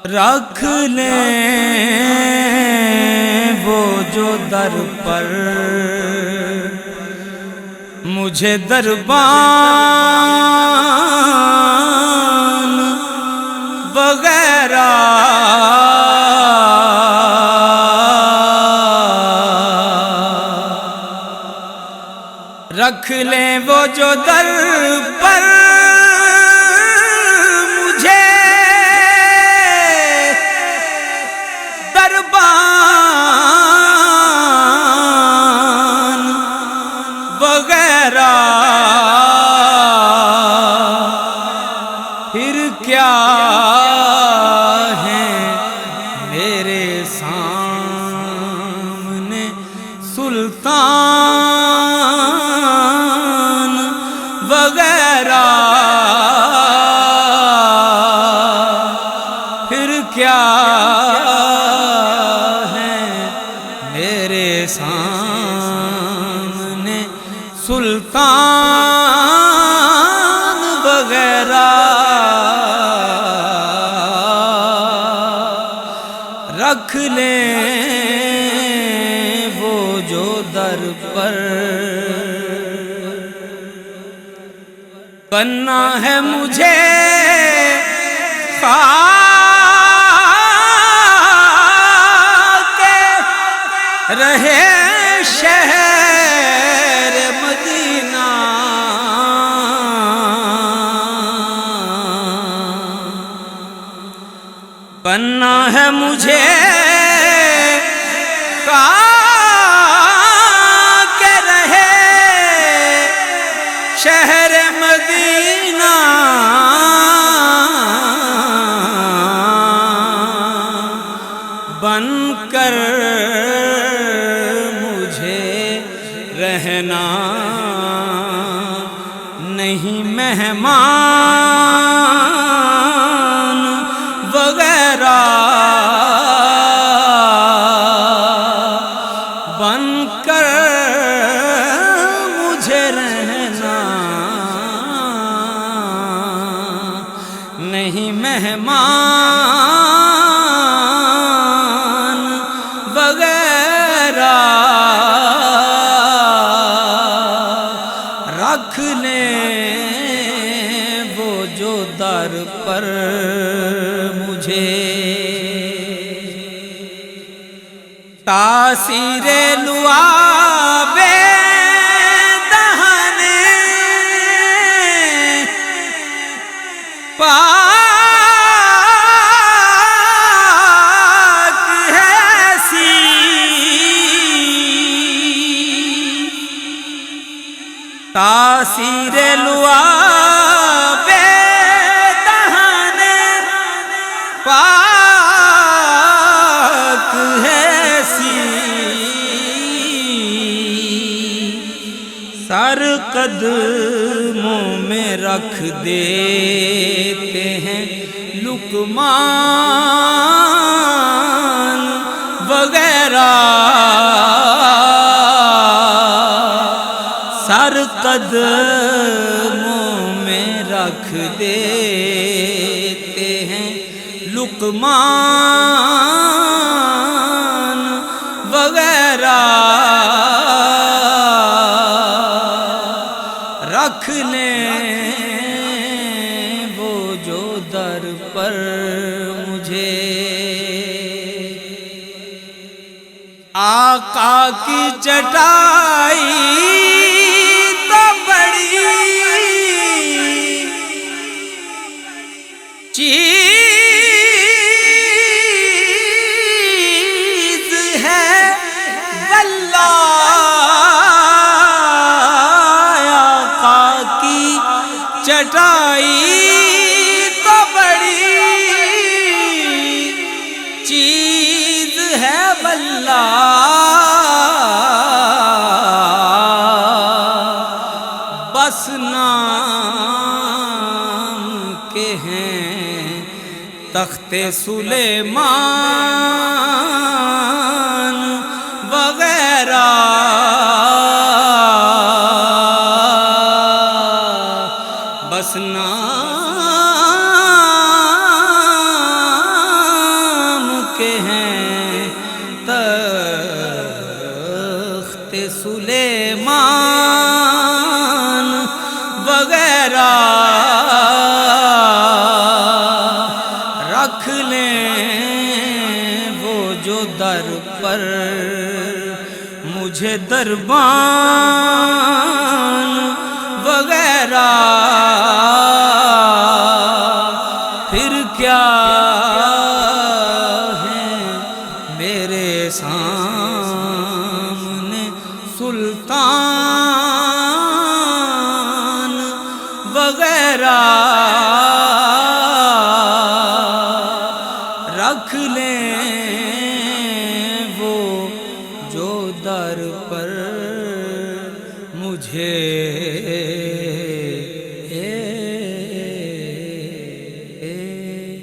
رکھ لیں وہ جو در پر مجھے دربان وغیرہ رکھ لیں وہ جو در پر مجھے دربان وغیرہ پھر کیا ہے میرے سامنے سلطان وغیرہ پھر کیا ہے میرے سامنے سلطان وغیرہ رکھ لیں وہ جو در پر بننا ہے مجھے خاک رہے شہر مدینہ بننا ہے مجھے خاک رہے شہر مدینہ بن کر مجھے رہنا نہیں مہمان وغیرہ بن کر مجھے رہنا نہیں مہمان وغیرہ رکھ لیں وہ جو در پر مجھے تاثیر لعاب دہن پاک ہے سی تاثیر لعاب دہن پاک ہے سر قدموں میں رکھ دیتے ہیں لقمان وغیرہ سر قدموں میں رکھ دیتے ہیں لقمان وغیرہ رکھ لیں وہ جو در پر مجھے آقا کی چٹائی تو بڑی چیز ہے واللہ چٹائی تو بڑی چیز ہے واللہ بس نام کے ہیں تخت سلیمان وغیرہ، بس نام کے ہیں تخت سلیمان وغیرہ، رکھ لیں وہ جو در پر مجھے دربان وغیرہ، پھر کیا ہے میرے سامنے سلطان وغیرہ، رکھ لیں وہ جو در پر مجھے